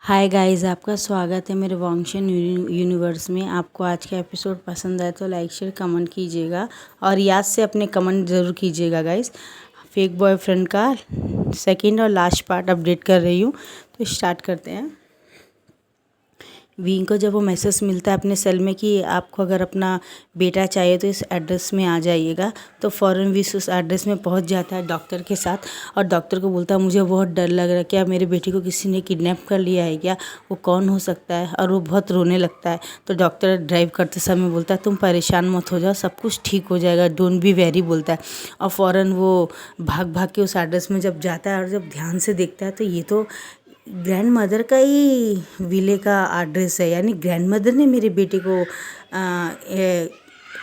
Hi guys, आपका स्वागत है मेरे वॉन्गशन यूनिवर्स में। आपको आज का एपिसोड पसंद आए तो लाइक शेयर कमेंट कीजिएगा और याद से अपने कमेंट ज़रूर कीजिएगा गाइस। फेक बॉयफ्रेंड का सेकंड और लास्ट पार्ट अपडेट कर रही हूँ, तो स्टार्ट करते हैं। विंग को जब वो मैसेज मिलता है अपने सेल में कि आपको अगर अपना बेटा चाहिए तो इस एड्रेस में आ जाइएगा, तो फ़ौरन विश उस एड्रेस में पहुंच जाता है डॉक्टर के साथ और डॉक्टर को बोलता है मुझे बहुत डर लग रहा है, क्या मेरे बेटी को किसी ने किडनैप कर लिया है क्या, वो कौन हो सकता है। और वो बहुत रोने लगता है। तो डॉक्टर ड्राइव करते समय बोलता है तुम परेशान मत हो जाओ, सब कुछ ठीक हो जाएगा, डोंट बी वेरी बोलता है। और फ़ौरन वो भाग भाग के उस एड्रेस में जब जाता है और जब ध्यान से देखता है तो ये तो ग्रैंड मदर का ही विले का एड्रेस है, यानी ग्रैंड मदर ने मेरे बेटे को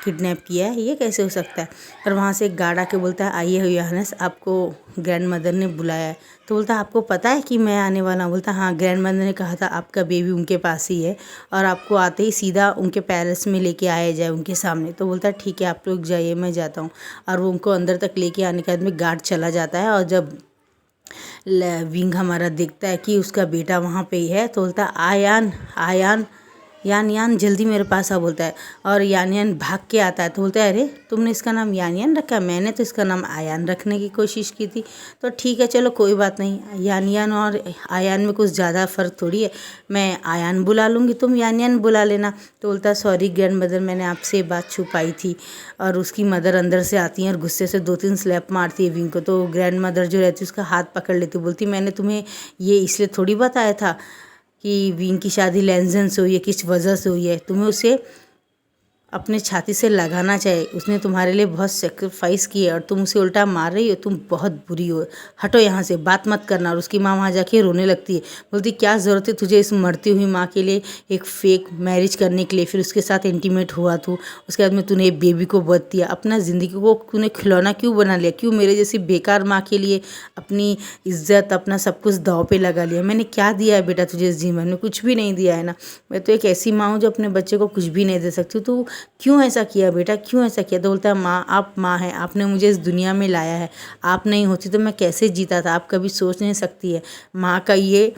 किडनैप किया है, ये कैसे हो सकता है। और वहाँ से एक गार्ड आके बोलता है आइए योहानस, आपको ग्रैंड मदर ने बुलाया है। तो बोलता है आपको पता है कि मैं आने वाला हूँ। बोलता हाँ, ग्रैंड मदर ने कहा था आपका बेबी उनके पास ही है और आपको आते ही सीधा उनके पैलेस में लेके आया जाए उनके सामने। तो बोलता है ठीक है, आप लोग जाइए, मैं जाता हूँ। और वो उनको अंदर तक लेके आने के बाद में गार्ड चला जाता है और जब विंग हमारा देखता है कि उसका बेटा वहाँ पे ही है तो बोलता है आयान आयान यान यान जल्दी मेरे पास आ बोलता है। और यान यान भाग के आता है तो बोलता है अरे तुमने इसका नाम यान यान रखा, मैंने तो इसका नाम आयान रखने की कोशिश की थी। तो ठीक है चलो कोई बात नहीं, यान यान और आयान में कुछ ज़्यादा फ़र्क थोड़ी है, मैं आयान बुला लूँगी, तुम यान यान बुला लेना। तो बोलता है सॉरी ग्रैंड मदर, मैंने आपसे ये बात छुपाई थी। और उसकी मदर अंदर से आती हैं और गुस्से से 2-3 स्लैप मारती है विंग को। तो ग्रैंड मदर जो रहती है उसका हाथ पकड़ लेती, बोलती मैंने तुम्हें ये इसलिए थोड़ी बताया था कि विंग की शादी लैंजन से हुई है, किस वजह से हुई है, तुम्हें उसे अपने छाती से लगाना चाहिए, उसने तुम्हारे लिए बहुत सेक्रीफाइस की है और तुम उसे उल्टा मार रही हो, तुम बहुत बुरी हो, हटो यहाँ से, बात मत करना। और उसकी माँ वहाँ जाके रोने लगती है, बोलती क्या ज़रूरत है तुझे इस मरती हुई माँ के लिए एक फेक मैरिज करने के लिए, फिर उसके साथ इंटीमेट हुआ तू, उसके बाद में तूने एक बेबी को बर्थ दिया, अपना ज़िंदगी को तूने खिलौना क्यों बना लिया, क्यों मेरे जैसी बेकार माँ के लिए अपनी इज्जत अपना सब कुछ दाव पे लगा लिया। मैंने क्या दिया है बेटा तुझे इस जीवन में, कुछ भी नहीं दिया है ना। मैं तो एक ऐसी माँ हूँ जो अपने बच्चे को कुछ भी नहीं दे सकती। तो क्यों ऐसा किया बेटा, क्यों ऐसा किया। तो बोलता है माँ आप माँ हैं, आपने मुझे इस दुनिया में लाया है, आप नहीं होती तो मैं कैसे जीता था, आप कभी सोच नहीं सकती है। माँ का ये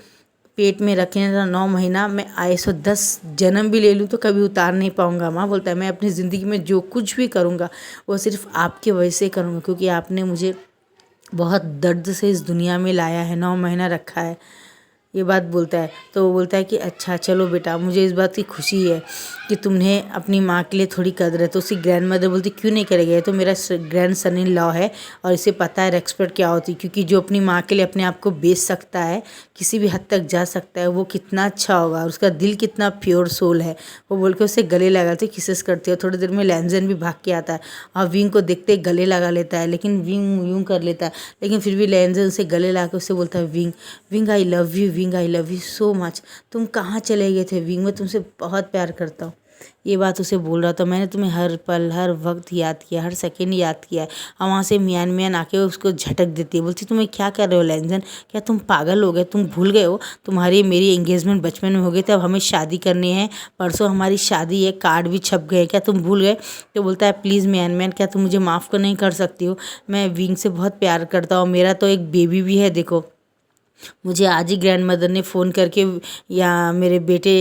पेट में रखने का 9 महीना मैं आए 110 जन्म भी ले लूँ तो कभी उतार नहीं पाऊँगा। माँ बोलता है मैं अपनी ज़िंदगी में जो कुछ भी करूँगा वो सिर्फ आपके वजह से करूँगा, क्योंकि आपने मुझे बहुत दर्द से इस दुनिया में लाया है, 9 महीना रखा है, ये बात बोलता है। तो वो बोलता है कि अच्छा चलो बेटा, मुझे इस बात की खुशी है कि तुमने अपनी माँ के लिए थोड़ी कदर है। तो उसकी ग्रैंड मदर बोलती क्यों नहीं करेगा, ये तो मेरा ग्रैंड सन इन लॉ है और इसे पता है रेस्पेक्ट क्या होती है, क्योंकि जो अपनी माँ के लिए अपने आप को बेच सकता है, किसी भी हद तक जा सकता है, वो कितना अच्छा होगा और उसका दिल कितना प्योर सोल है। वो बोल के उसे गले लगाते किसेस करती है। थोड़ी देर में लैंजन भी भाग के आता है और विंग को देखते गले लगा लेता है, लेकिन विंग यूँ कर लेता है, लेकिन फिर भी लैंजन उसे गले लगा के उससे बोलता है wing wing I love you, wing I love you so much, तुम कहाँ चले गए थे विंग, मैं तुमसे बहुत प्यार करता हूँ। ये बात उसे बोल रहा था, मैंने तुम्हें हर पल हर वक्त याद किया, हर सेकंड याद किया है। और वहाँ से मियान मियान आके उसको झटक देती है, बोलती तुम्हें क्या कर रहे हो लैंजन, क्या तुम पागल हो गए, तुम भूल गए हो तुम्हारी मेरी एंगेजमेंट बचपन में हो गई थी, अब हमें शादी करनी है, परसों हमारी शादी है, कार्ड भी छप गए, क्या तुम भूल गए। तो बोलता है प्लीज़ मियान मियान, क्या तुम मुझे माफ़ कर नहीं कर सकती हो, मैं विंग से बहुत प्यार करता हूँ, मेरा तो एक बेबी भी है, देखो मुझे आज ही ग्रैंड मदर ने फ़ोन करके या मेरे बेटे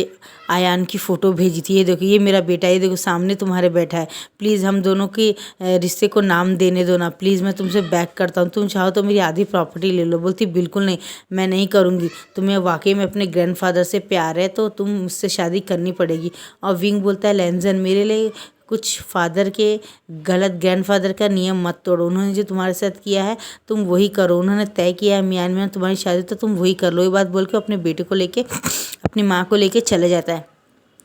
आयान की फ़ोटो भेजी थी, ये देखो ये मेरा बेटा, ये देखो सामने तुम्हारे बैठा है, प्लीज़ हम दोनों के रिश्ते को नाम देने दो ना, प्लीज़ मैं तुमसे बैक करता हूँ, तुम चाहो तो मेरी आधी प्रॉपर्टी ले लो। बोलती बिल्कुल नहीं, मैं नहीं करूँगी, तुम्हें वाकई में अपने ग्रैंडफादर से प्यार है तो तुम मुझसे शादी करनी पड़ेगी। और विंग बोलता है लैंजन मेरे लिए कुछ फादर के गलत ग्रैंडफादर का नियम मत तोड़ो, उन्होंने जो तुम्हारे साथ किया है तुम वही करो, उन्होंने तय किया है मियान में तुम्हारी शादी, तो तुम वही कर लो। ये बात बोल के अपने बेटे को लेके अपनी माँ को लेके चले जाता है।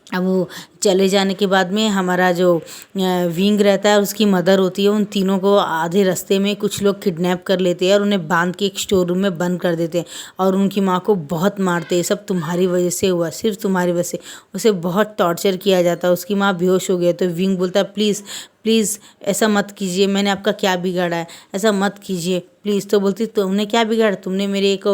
अब वो चले जाने के बाद में हमारा जो विंग रहता है उसकी मदर होती है, उन तीनों को आधे रास्ते में कुछ लोग किडनैप कर लेते हैं और उन्हें बांध के एक स्टोर रूम में बंद कर देते हैं और उनकी माँ को बहुत मारते हैं। सब तुम्हारी वजह से हुआ, सिर्फ तुम्हारी वजह से, उसे बहुत टॉर्चर किया जाता है, उसकी माँ बेहोश हो गई। तो विंग बोलता है प्लीज़ प्लीज़ ऐसा मत कीजिए, मैंने आपका क्या बिगाड़ा है, ऐसा मत कीजिए प्लीज़। तो बोलती तुमने क्या बिगाड़ा, तुमने मेरे एक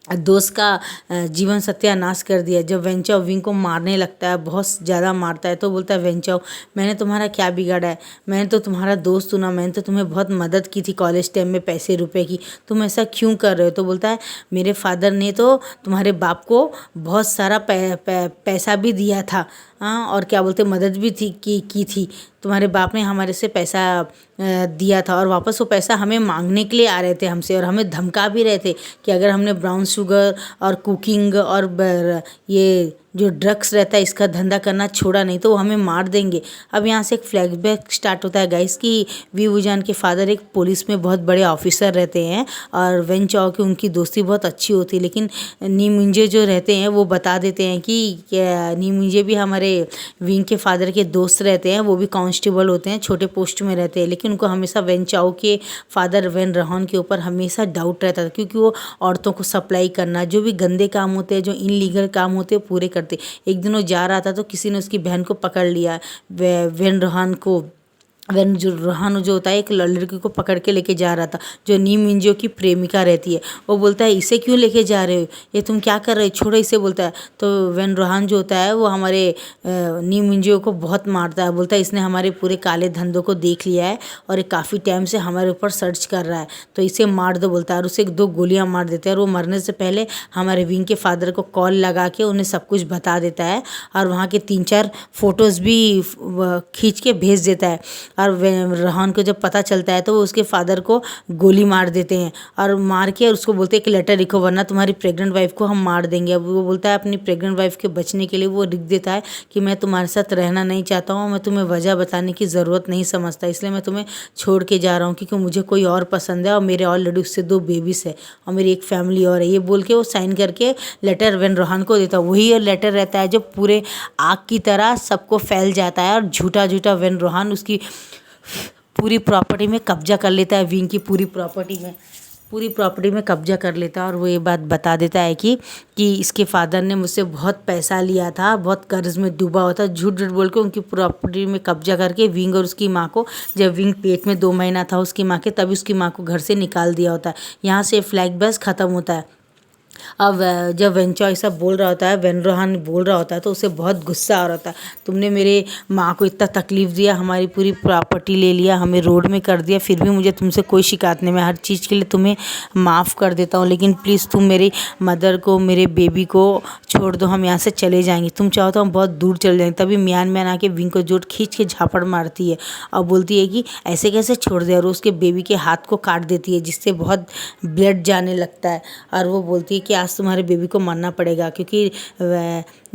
दोस्त का जीवन सत्यानाश कर दिया। जब वेंचाओ विंग को मारने लगता है, बहुत ज़्यादा मारता है, तो बोलता है वेंचाओ मैंने तुम्हारा क्या बिगाड़ा है, मैंने तो तुम्हारा दोस्त हूँ ना, मैंने तो तुम्हें बहुत मदद की थी कॉलेज टाइम में पैसे रुपए की, तुम ऐसा क्यों कर रहे हो। तो बोलता है मेरे फादर ने तो तुम्हारे बाप को बहुत सारा पैसा भी दिया था, हाँ, और क्या बोलते मदद भी थी की थी। तुम्हारे बाप ने हमारे से पैसा दिया था और वापस वो पैसा हमें मांगने के लिए आ रहे थे हमसे, और हमें धमका भी रहे थे कि अगर हमने ब्राउन शुगर और कुकिंग और ये जो ड्रग्स रहता है इसका धंधा करना छोड़ा नहीं तो वो हमें मार देंगे। अब यहाँ से एक फ्लैशबैक स्टार्ट होता है गाइस कि वी वुजान के फादर एक पुलिस में बहुत बड़े ऑफिसर रहते हैं और वेन चाओ की उनकी दोस्ती बहुत अच्छी होती है, लेकिन नी मुंजे जो रहते हैं वो बता देते हैं कि नी मुंजे भी हमारे विंग के फादर के दोस्त रहते हैं, वो भी कांस्टेबल होते हैं, छोटे पोस्ट में रहते हैं, लेकिन उनको हमेशा वेन चाओ के फादर वेन रहान के ऊपर हमेशा डाउट रहता था क्योंकि वो औरतों को सप्लाई करना, जो भी गंदे काम होते हैं, जो इनलीगल काम होते हैं पूरे करते। एक दिन वो जा रहा था तो किसी ने उसकी बहन को पकड़ लिया, वेन रहान को, वेन जो रहान जो होता है एक लड़की को पकड़ के लेके जा रहा था जो नी मिंजो की प्रेमिका रहती है। वो बोलता है इसे क्यों लेके जा रहे हो, ये तुम क्या कर रहे हो, छोड़ो इसे, बोलता है। तो वेन रहान जो होता है वो हमारे नी मिंजो को बहुत मारता है, बोलता है इसने हमारे पूरे काले धंधों को देख लिया है और ये काफ़ी टाइम से हमारे ऊपर सर्च कर रहा है, तो इसे मार दो, बोलता है, और उसे 2 गोलियां मार देते हैं। और वो मरने से पहले हमारे विंग के फादर को कॉल लगा के उन्हें सब कुछ बता देता है और वहाँ के 3-4 फोटोज़ भी खींच के भेज देता है। और रहान को जब पता चलता है तो वो उसके फादर को गोली मार देते हैं और मार के उसको बोलते हैं कि लेटर लिखो वरना तुम्हारी प्रेग्नेंट वाइफ को हम मार देंगे। अब वो बोलता है अपनी प्रेग्नेंट वाइफ के बचने के लिए वो लिख देता है कि मैं तुम्हारे साथ रहना नहीं चाहता हूँ, मैं तुम्हें वजह बताने की ज़रूरत नहीं समझता, इसलिए मैं तुम्हें छोड़ के जा रहा हूँ क्योंकि मुझे कोई और पसंद है और मेरे ऑलरेडी उससे 2 बेबीज़ है और मेरी एक फैमिली और है। ये बोल के वो साइन करके लेटर वेन रहान को देता है। वही लेटर रहता है जो पूरे आग की तरह सबको फैल जाता है और झूठा झूठा वेन रहान उसकी पूरी प्रॉपर्टी में कब्जा कर लेता है, विंग की पूरी प्रॉपर्टी में कब्जा कर लेता है। और वो ये बात बता देता है कि इसके फादर ने मुझसे बहुत पैसा लिया था, बहुत कर्ज में डूबा हुआ था, झूठ झूठ बोल के उनकी प्रॉपर्टी में कब्जा करके विंग और उसकी माँ को, जब विंग पेट में 2 महीना था उसकी माँ के, तभी उसकी माँ को घर से निकाल दिया होता है। यहाँ से फ्लैशबैक ख़त्म होता है। अब जब वेंचो ऐसा बोल रहा होता है, वेन रहान बोल रहा होता है तो उसे बहुत गुस्सा आ रहा होता है, तुमने मेरे माँ को इतना तकलीफ़ दिया, हमारी पूरी प्रॉपर्टी ले लिया, हमें रोड में कर दिया, फिर भी मुझे तुमसे कोई शिकायत नहीं, मैं हर चीज़ के लिए तुम्हें माफ़ कर देता हूँ, लेकिन प्लीज़ तुम मेरी मदर को, मेरे बेबी को छोड़ दो, हम यहाँ से चले जाएंगे, तुम चाहो तो हम बहुत दूर चले जाएंगे। तभी म्यान आके विंग को जोड़ खींच के झापड़ मारती है और बोलती है कि ऐसे कैसे छोड़ दे, और उसके बेबी के हाथ को काट देती है जिससे बहुत ब्लड जाने लगता है। और वो बोलती है कि आज तुम्हारे बेबी को मरना पड़ेगा क्योंकि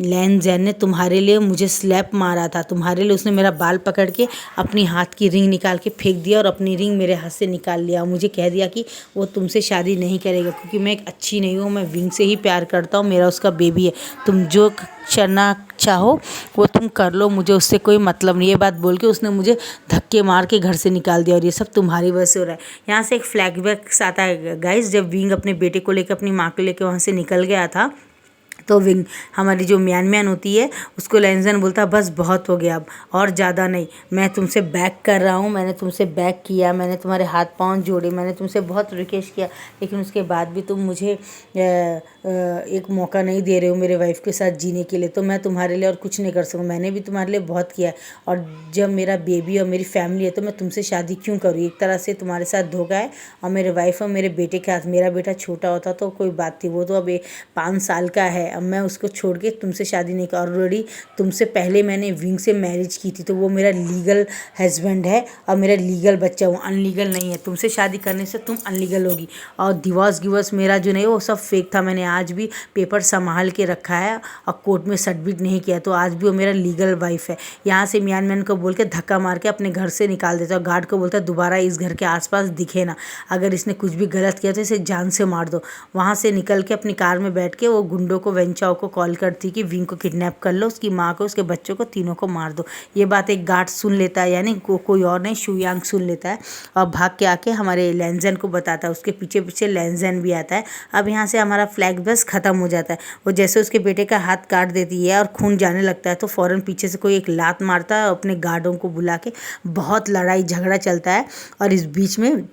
लैन जैन ने तुम्हारे लिए मुझे स्लैप मारा था, तुम्हारे लिए उसने मेरा बाल पकड़ के अपनी हाथ की रिंग निकाल के फेंक दिया और अपनी रिंग मेरे हाथ से निकाल लिया और मुझे कह दिया कि वो तुमसे शादी नहीं करेगा क्योंकि मैं एक अच्छी नहीं हूँ, मैं विंग से ही प्यार करता हूँ, मेरा उसका बेबी है, तुम जो करना चाहो वो तुम कर लो, मुझे उससे कोई मतलब नहीं। ये बात बोल के उसने मुझे धक्के मार के घर से निकाल दिया और ये सब तुम्हारी वजह से हो रहा है। यहाँ से एक फ्लैशबैक आता है गाइस, जब विंग अपने बेटे को लेकर, अपनी माँ को लेकर वहाँ से निकल गया था तो विंग हमारी जो म्यान होती है उसको लैंजन बोलता है बस बहुत हो गया अब और ज़्यादा नहीं, मैं तुमसे बैक कर रहा हूँ, मैंने तुमसे बैक किया, मैंने तुम्हारे हाथ पाँव जोड़े, मैंने तुमसे बहुत रिक्वेस्ट किया, लेकिन उसके बाद भी तुम मुझे एक मौका नहीं दे रहे हो मेरे वाइफ के साथ जीने के लिए, तो मैं तुम्हारे लिए और कुछ नहीं कर सकूँ, मैंने भी तुम्हारे लिए बहुत किया और जब मेरा बेबी और मेरी फैमिली है तो मैं तुमसे शादी क्यों करूँ। एक तरह से तुम्हारे साथ धोखा है और मेरे वाइफ और मेरे बेटे के हाथ, मेरा बेटा छोटा होता तो कोई बात थी, वो तो अब 5 साल का है, अब मैं उसको छोड़ के तुमसे शादी नहीं कर, ऑलरेडी तुमसे पहले मैंने विंग से मैरिज की थी तो वो मेरा लीगल हस्बैंड है और मेरा लीगल बच्चा, वो अनलीगल नहीं है, तुमसे शादी करने से तुम अनलीगल होगी। और डिवोर्स मेरा जो नहीं वो सब फेक था, मैंने आज भी पेपर संभाल के रखा है और कोर्ट में सबमिट नहीं किया, तो आज भी वो मेरा लीगल वाइफ है। यहाँ से म्यान को बोल के धक्का मार के अपने घर से निकाल देता है, गार्ड को बोलता है दोबारा इस घर के आसपास दिखे ना, अगर इसने कुछ भी गलत किया तो इसे जान से मार दो। वहाँ से निकल के अपनी कार में बैठ के वो गुंडों को, वेंचाओ को कॉल करती कि विंग को किडनैप कर लो, उसकी माँ को, उसके बच्चों को, तीनों को मार दो। ये बात एक गार्ड सुन लेता है, यानी कोई और नहीं, शुयांग सुन लेता है और भाग के आके हमारे लैंजन को बताता है, उसके पीछे पीछे लैंजन भी आता है। अब यहाँ से हमारा फ्लैग बस ख़त्म हो जाता है, वो जैसे उसके बेटे का हाथ काट देती है और खून जाने लगता है तो फ़ौरन पीछे से कोई एक लात मारता है, अपने गार्डों को बुला के बहुत लड़ाई झगड़ा चलता है। और इस बीच में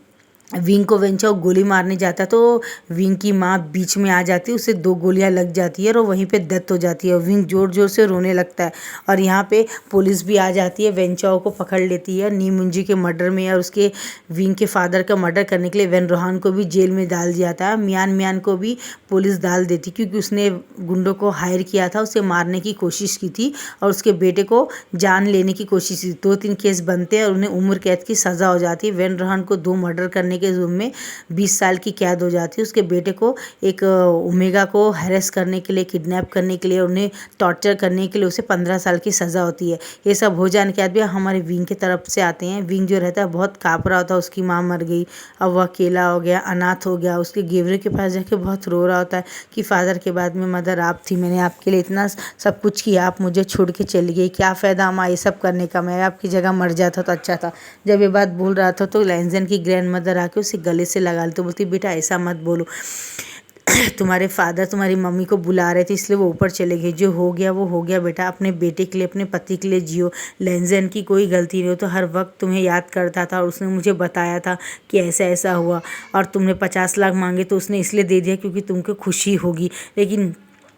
विंग को वेंचाओ गोली मारने जाता है तो विंग की माँ बीच में आ जाती है, उसे 2 गोलियां लग जाती है और वहीं पे डेथ हो जाती है। विंग ज़ोर ज़ोर से रोने लगता है और यहाँ पे पुलिस भी आ जाती है, वेंचाओ को पकड़ लेती है नी मुंजी के मर्डर में और उसके विंग के फादर का मर्डर करने के लिए वैन रोहान को भी जेल में डाल दिया था। मियान मियान को भी पुलिस डाल देती क्योंकि उसने गुंडों को हायर किया था, उसे मारने की कोशिश की थी और उसके बेटे को जान लेने की कोशिश की। 2-3 केस बनते हैं और उन्हें उम्र कैद की सज़ा हो जाती है। वैन रोहान को 2 मर्डर करने के जुर्म में 20 साल की कैद हो जाती है। उसके बेटे को एक ओमेगा को हैरेस करने के लिए, किडनैप करने के लिए, उन्हें टॉर्चर करने के लिए उसे 15 साल की सज़ा होती है। ये सब हो जाने के बाद भी हमारे विंग की तरफ से आते हैं। विंग जो रहता है बहुत काँप रहा होता है, उसकी माँ मर गई, अब वह अकेला हो गया, अनाथ हो गया। उसके गेवरे के पास जाके बहुत रो रहा होता है कि फादर के बाद में मदर आप थी, मैंने आपके लिए इतना सब कुछ किया, आप मुझे छोड़ के चली गई, क्या फ़ायदा अम्मा ये सब करने का, मैं आपकी जगह मर जाता तो अच्छा था। जब ये बात बोल रहा था तो लैंजन की ग्रैंड मदर आके उसे गले से लगा ली तो बोलती बेटा ऐसा मत बोलो, तुम्हारे फादर तुम्हारी मम्मी को बुला रहे थे इसलिए वो ऊपर चले गए, जो हो गया वो हो गया बेटा, अपने बेटे के लिए, अपने पति के लिए जियो। लैंजन की कोई गलती नहीं हो तो हर वक्त तुम्हें याद करता था और उसने मुझे बताया था कि ऐसा ऐसा हुआ और तुमने 50 लाख मांगे तो उसने इसलिए दे दिया क्योंकि तुमको खुशी होगी, लेकिन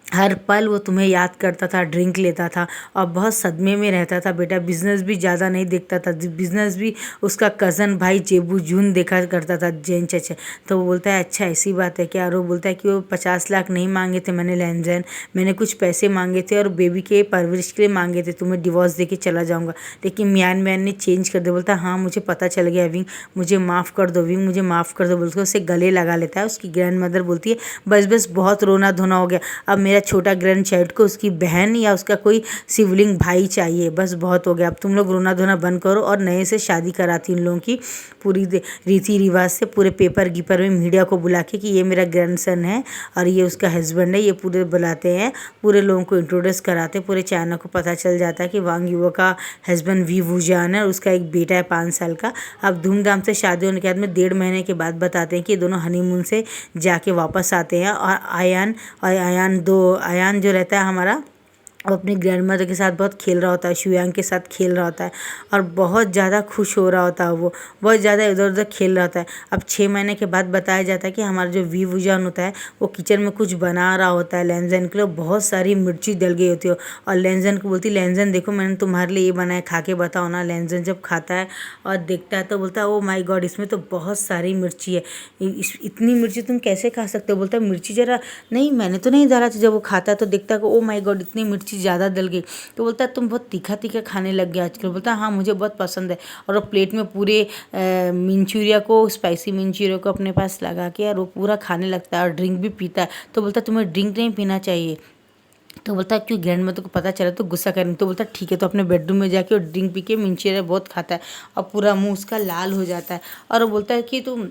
हर पल वो तुम्हें याद करता था, ड्रिंक लेता था और बहुत सदमे में रहता था बेटा। बिज़नेस भी ज़्यादा नहीं देखता था, बिज़नेस भी उसका कज़न भाई जेबू जून देखा करता था, जैन चचा। तो वो बोलता है अच्छा ऐसी बात है क्या? और वो बोलता है कि वो 50 लाख नहीं मांगे थे मैंने लैंजन, मैंने कुछ पैसे मांगे थे और बेबी के परवरिश के लिए मांगे थे, तुम्हें डिवोर्स दे के चला जाऊँगा। लेकिन मियान मैन ने चेंज कर दिया, बोलता हाँ मुझे पता चल गया विंग, मुझे माफ़ कर दो विंग, मुझे माफ़ कर दो। बोलते उसे गले लगा लेता है। उसकी ग्रैंड मदर बोलती है बस बस बहुत रोना धोना हो गया, अब मेरा छोटा ग्रैंड चाइल्ड को उसकी बहन या उसका कोई सिवलिंग भाई चाहिए, बस बहुत हो गया, अब तुम लोग रोना धोना बंद करो और नए से शादी कराती इन लोगों की पूरी रीति रिवाज से, पूरे पेपर गिपर में मीडिया को बुला के कि ये मेरा ग्रैंडसन है और ये उसका हस्बैंड है, ये पूरे बुलाते हैं, पूरे लोगों को इंट्रोड्यूस कराते, पूरे चाइना को पता चल जाता है कि वांग युवा का हस्बैंड वी वुजान है और उसका एक बेटा है 5 साल का। अब धूमधाम से शादी होने के बाद में 1.5 महीने के बाद बताते हैं कि दोनों हनीमून से जाके वापस आते हैं और आयान जो रहता है हमारा, वो अपनी ग्रैंड मदर के साथ बहुत खेल रहा होता है, शुयांग के साथ खेल रहा होता है और बहुत ज़्यादा खुश हो रहा होता है, वो बहुत ज़्यादा इधर उधर खेल रहा होता है। अब 6 महीने के बाद बताया जाता है कि हमारा जो वी वुजान होता है वो किचन में कुछ बना रहा होता है लैंजन के लिए, बहुत सारी मिर्ची डल गई होती है और लैंजन को बोलती लैंजन देखो मैंने तुम्हारे लिए ये बनाया, खा के बताओ ना। लैंजन जब खाता है और देखता है तो बोलता है ओ माई गॉड इसमें तो बहुत सारी मिर्ची है, इतनी मिर्ची तुम कैसे खा सकते हो? बोलता है मिर्ची ज़रा नहीं मैंने तो नहीं डाला था। जब वो खाता है तो देखता है कि ओ माई गॉड इतनी मिर्ची ज़्यादा डल गई, तो बोलता है तुम बहुत तीखा तीखा खाने लग गया आजकल। बोलता है हाँ मुझे बहुत पसंद है और वो प्लेट में पूरे मंचूरिया को, स्पाइसी मंचूरिया को अपने पास लगा के और वो पूरा खाने लगता है और ड्रिंक भी पीता है। तो बोलता है तुम्हें ड्रिंक नहीं पीना चाहिए, तो बोलता है क्यों? ग्रैंड मदर को पता चला तो गुस्सा करेंगे। तो बोलता है ठीक है, तो अपने बेडरूम में जाके और ड्रिंक पी के मंचूरिया बहुत खाता है और पूरा मुँह उसका लाल हो जाता है और वो बोलता है कि तुम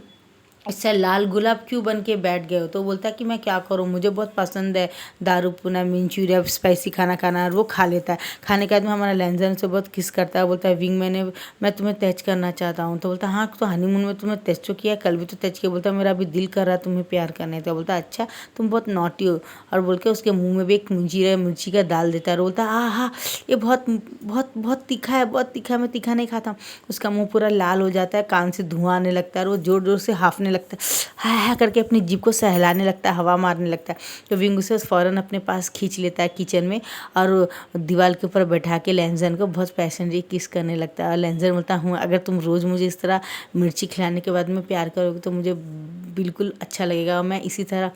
इससे लाल गुलाब क्यों बन के बैठ गए हो? तो बोलता है कि मैं क्या करूँ, मुझे बहुत पसंद है दारू पुना मंचूरिया स्पाइसी खाना खाना, और वो खा लेता है। खाने के बाद में हमारा लैंजन से बहुत किस करता है, बोलता है विंग मैं तुम्हें टच करना चाहता हूँ। तो बोलता है हाँ तो हनीमून में तुम्हें टच तो किया, कल भी तो टच किया। बोलता है मेरा अभी दिल कर रहा है तुम्हें प्यार करने। तो बोलता है अच्छा तुम बहुत नॉटी हो, और बोल के उसके मुँह में भी एक मिर्ची का डाल देता है और बोलता है हाँ ये बहुत बहुत बहुत तीखा है, बहुत तीखा है, मैं तीखा नहीं खाता। उसका मुँह पूरा लाल हो जाता है, कान से धुआं आने लगता है और वो जोर जोर से हाफने लगता है, हाय करके अपनी जीभ को सहलाने लगता है, हवा मारने लगता है। तो विंग उसे फ़ौरन अपने पास खींच लेता है किचन में और दीवार के ऊपर बैठा के लैंजन को बहुत पैशनेटली किस करने लगता है। और लैंजन बोलता हूँ अगर तुम रोज़ मुझे इस तरह मिर्ची खिलाने के बाद में प्यार करोगे तो मुझे बिल्कुल अच्छा लगेगा और मैं इसी तरह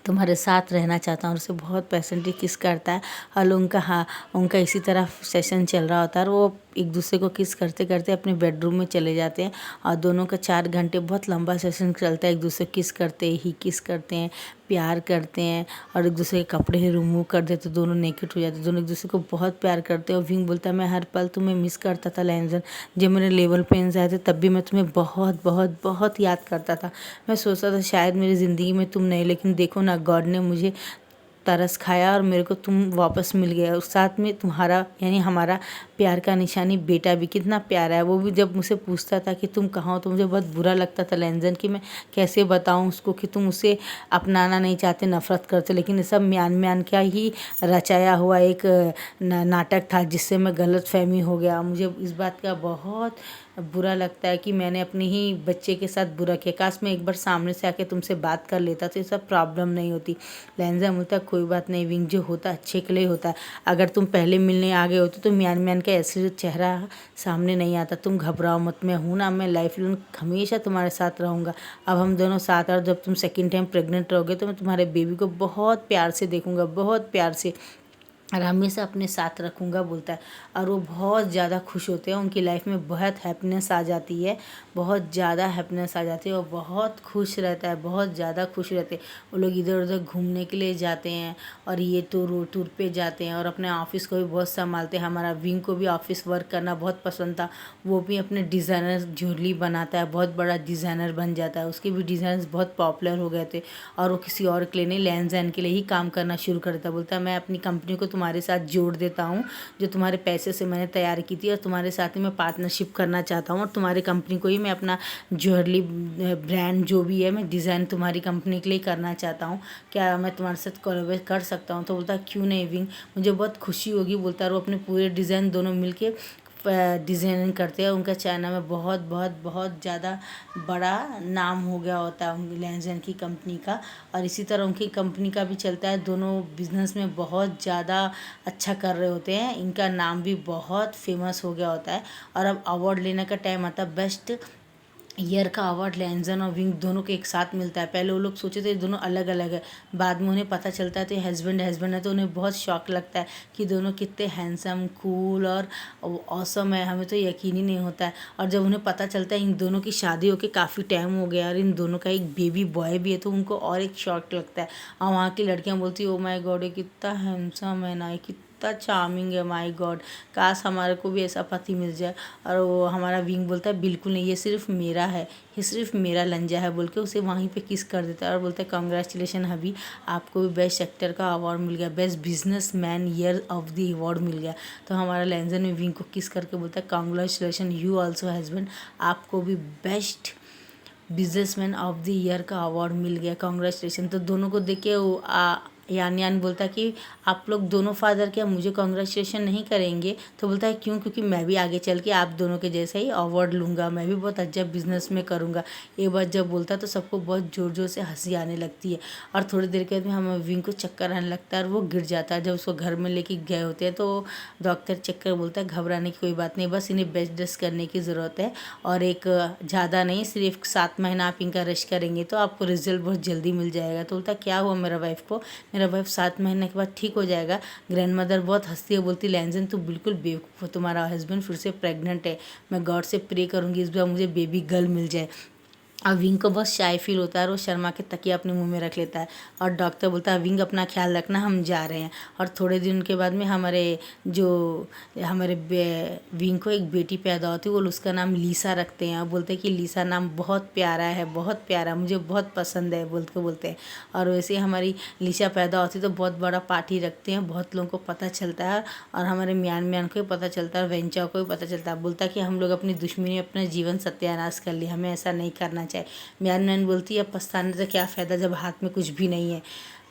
तुम्हारे साथ रहना चाहता हूँ। और उसे बहुत पैशनेटली किस करता है और उनका इसी तरह सेशन चल रहा होता है और वो एक दूसरे को किस करते करते अपने बेडरूम में चले जाते हैं और दोनों का 4 घंटे बहुत लंबा सेशन चलता है। एक दूसरे किस करते हैं, प्यार करते हैं और एक दूसरे के कपड़े रिमूव कर देते, दोनों नेकेड हो जाते, दोनों एक दूसरे को बहुत प्यार करते हैं। और विंग बोलता है मैं हर पल तुम्हें मिस करता था लैंजन, जब मेरे लेवल पेन्स आए थे तब भी मैं तुम्हें बहुत बहुत बहुत याद करता था। मैं सोचता था शायद मेरी ज़िंदगी में तुम नहीं, लेकिन देखो ना गॉड ने मुझे तरस खाया और मेरे को तुम वापस मिल गया, और साथ में तुम्हारा यानी हमारा प्यार का निशानी बेटा भी कितना प्यारा है। वो भी जब मुझसे पूछता था कि तुम कहाँ हो तो मुझे बहुत बुरा लगता था लैंजन कि मैं कैसे बताऊँ उसको कि तुम उसे अपनाना नहीं चाहते, नफ़रत करते, लेकिन ये सब म्यान का ही रचाया हुआ एक नाटक था जिससे मैं गलत फहमी हो गया। मुझे इस बात का बहुत बुरा लगता है कि मैंने अपने ही बच्चे के साथ बुरा किया, काश मैं एक बार सामने से आके तुमसे बात कर लेता तो ये सब प्रॉब्लम नहीं होती। लहंजा बोलता कोई बात नहीं विंग, जो होता अच्छे के लिए होता है। अगर तुम पहले मिलने आ गए होते तो म्यान म्यान का ऐसे चेहरा सामने नहीं आता। तुम घबराओ मत, मैं हूँ ना, मैं लाइफ लॉन्ग हमेशा तुम्हारे साथ रहूँगा। अब हम दोनों साथ, और जब तुम सेकेंड टाइम प्रेग्नेंट रहोगे तो मैं तुम्हारे बेबी को बहुत प्यार से देखूँगा, बहुत प्यार से, और हमेशा अपने साथ रखूँगा बोलता है। और वो बहुत ज़्यादा खुश होते हैं, उनकी लाइफ में बहुत हैप्पीनेस आ जाती है, बहुत ज़्यादा हैप्पीनेस आ जाती है, और बहुत खुश रहता है, बहुत ज़्यादा खुश रहते हैं। वो लोग इधर उधर घूमने के लिए जाते हैं, और ये टूर पे जाते हैं, और अपने ऑफिस को भी बहुत संभालते हैं। हमारा विंग को भी ऑफिस वर्क करना बहुत पसंद था, वो भी अपने डिज़ाइनर ज्वेलरी बनाता है, बहुत बड़ा डिज़ाइनर बन जाता है। उसके भी डिज़ाइन बहुत पॉपुलर हो गए थे, और वो किसी और के लिए नहीं, लैंड के लिए ही काम करना शुरू कर देता। बोलता है मैं अपनी कंपनी को तुम्हारे साथ जोड़ देता हूँ, जो तुम्हारे पैसे से मैंने तैयार की थी, और तुम्हारे साथ ही मैं पार्टनरशिप करना चाहता हूँ, और तुम्हारी कंपनी को ही मैं अपना ज्वेलरी ब्रांड जो भी है मैं डिज़ाइन तुम्हारी कंपनी के लिए करना चाहता हूँ, क्या मैं तुम्हारे साथ कोलैबोरेट कर सकता हूँ? तो बोलता क्यों नहीं विंग, मुझे बहुत खुशी होगी बोलता है। और वो अपने पूरे डिज़ाइन दोनों मिलके डिज़ाइनिंग करते हैं। उनका चाइना में बहुत बहुत बहुत ज़्यादा बड़ा नाम हो गया होता है उनकी लैंजन की कंपनी का, और इसी तरह उनकी कंपनी का भी चलता है। दोनों बिजनेस में बहुत ज़्यादा अच्छा कर रहे होते हैं, इनका नाम भी बहुत फेमस हो गया होता है। और अब अवार्ड लेने का टाइम आता है, बेस्ट ईयर का अवार्ड लैंजन और विंग दोनों को एक साथ मिलता है। पहले वो लोग सोचे थे दोनों अलग अलग है, बाद में उन्हें पता चलता है तो ये हस्बैंड है, तो उन्हें बहुत शौक लगता है कि दोनों कितने हैंडसम, कूल और ऑसम है, हमें तो यकीन ही नहीं होता है। और जब उन्हें पता चलता है इन दोनों की शादी होकर काफ़ी टाइम हो गया और इन दोनों का एक बेबी बॉय भी है, तो उनको और एक शौक लगता है। और वहाँ की लड़कियाँ बोलती है ओ माय गॉड ये कितना हैंडसम है ना, कितना चार्मिंग है, माय गॉड काश हमारे को भी ऐसा पति मिल जाए। और वो हमारा विंग बोलता है बिल्कुल नहीं, ये सिर्फ मेरा है, ये सिर्फ मेरा लंजा है बोल के उसे वहीं पे किस कर देता है, और बोलता है कांग्रेचुलेशन हबी, आपको भी बेस्ट एक्टर का अवार्ड मिल गया, best business man year of the award मिल गया। तो हमारा लैंजन में विंग को किस करके बोलता है कांग्रेचुलेशन यू ऑल्सो हस्बैंड, आपको भी best businessman of the year का अवार्ड मिल गया, कांग्रेचुलेशन। तो दोनों को देख के वो यान बोलता कि आप लोग दोनों फादर क्या मुझे कांग्रेचुलेशन नहीं करेंगे? तो बोलता है क्यों? क्योंकि मैं भी आगे चल के आप दोनों के जैसा ही अवार्ड लूँगा, मैं भी बहुत अच्छा बिजनेस में करूँगा। ये बात जब बोलता है तो सबको बहुत ज़ोर ज़ोर से हंसी आने लगती है, और थोड़ी देर के बाद में हमें विंग को चक्कर आने लगता है और वो गिर जाता है। जब उसको घर में लेके गए होते हैं तो डॉक्टर चेक कर बोलता है घबराने की कोई बात नहीं, बस इन्हें बेड रेस्ट करने की ज़रूरत है, और एक ज़्यादा नहीं, सिर्फ 7 महीना आप इनका रेस्ट करेंगे तो आपको रिजल्ट बहुत जल्दी मिल जाएगा। तो बोलता क्या हुआ मेरा वाइफ को? मेरा वाइफ 7 महीने के बाद ठीक हो जाएगा। ग्रैंड मदर बहुत हंसती है, बोलती लैंजन तू बिल्कुल बेवकूफ़ हो, तुम्हारा हस्बैंड फिर से प्रेग्नेंट है, मैं गॉड से प्रे करूँगी इस बार मुझे बेबी गर्ल मिल जाए। और विंग को बहुत शाय फील होता है और वो शर्मा के तकिया अपने मुंह में रख लेता है, और डॉक्टर बोलता है विंग अपना ख्याल रखना, हम जा रहे हैं। और थोड़े दिन के बाद में हमारे विंग को एक बेटी पैदा होती है, वो उसका नाम लीसा रखते हैं, और बोलते हैं कि लीसा नाम बहुत प्यारा है, बहुत प्यारा, मुझे बहुत पसंद है बोलते हैं। और वैसे ही हमारी लीसा पैदा होती है तो बहुत बड़ा पार्टी रखते हैं, बहुत लोगों को पता चलता है, और हमारे म्यान को भी पता चलता है, वेंचा को भी पता चलता है। बोलता है कि हम लोग अपनी दुश्मनी में अपना जीवन सत्यानाश कर लिया, हमें ऐसा नहीं करना चाहिए। म्यान बोलती है अब पछताने से क्या फ़ायदा जब हाथ में कुछ भी नहीं है,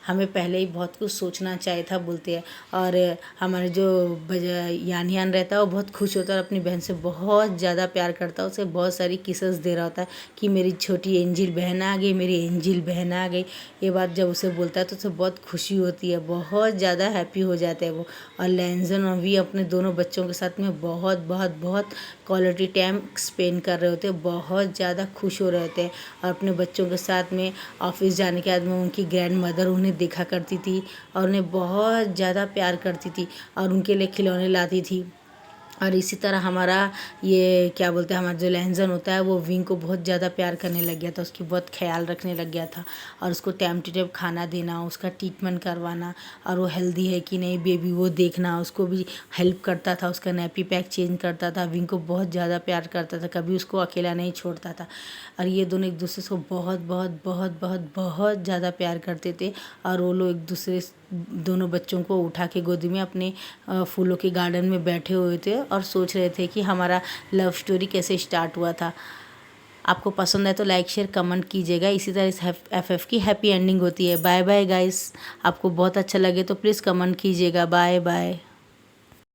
हमें पहले ही बहुत कुछ सोचना चाहिए था बोलते हैं। और हमारे जो यान रहता है वो बहुत खुश होता है और अपनी बहन से बहुत ज़्यादा प्यार करता है, उसे बहुत सारी किसेस दे रहा होता है कि मेरी छोटी एंजिल बहन आ गई, मेरी एंजिल बहन आ गई। ये बात जब उसे बोलता है तो उसे बहुत खुशी होती है, बहुत ज़्यादा हैप्पी हो जाता है वो। और लैंजन और वी अपने दोनों बच्चों के साथ में बहुत बहुत बहुत क्वालिटी टाइम स्पेंड कर रहे होते हैं, बहुत ज़्यादा खुश हो रहे होते हैं। और अपने बच्चों के साथ में ऑफिस जाने के बाद में उनकी ग्रैंड मदर उन्हें देखा करती थी और उन्हें बहुत ज़्यादा प्यार करती थी और उनके लिए खिलौने लाती थी। और इसी तरह हमारा ये क्या बोलते हैं, हमारा जो लैंजन होता है वो विंग को बहुत ज़्यादा प्यार करने लग गया था, उसकी बहुत ख्याल रखने लग गया था, और उसको टाइम टू टाइम खाना देना, उसका ट्रीटमेंट करवाना, और वो हेल्दी है कि नहीं बेबी वो देखना, उसको भी हेल्प करता था, उसका नैपी पैक चेंज करता था। विंग को बहुत ज़्यादा प्यार करता था, कभी उसको अकेला नहीं छोड़ता था। और ये दोनों एक दूसरे को बहुत बहुत बहुत बहुत बहुत ज़्यादा प्यार करते थे। और वो लोग एक दूसरे दोनों बच्चों को उठा के गोदी में अपने फूलों के गार्डन में बैठे हुए थे और सोच रहे थे कि हमारा लव स्टोरी कैसे स्टार्ट हुआ था। आपको पसंद है तो लाइक शेयर कमेंट कीजिएगा। इसी तरह इस FF की हैप्पी एंडिंग होती है। बाय बाय गाइस, आपको बहुत अच्छा लगे तो प्लीज़ कमेंट कीजिएगा। Bye bye.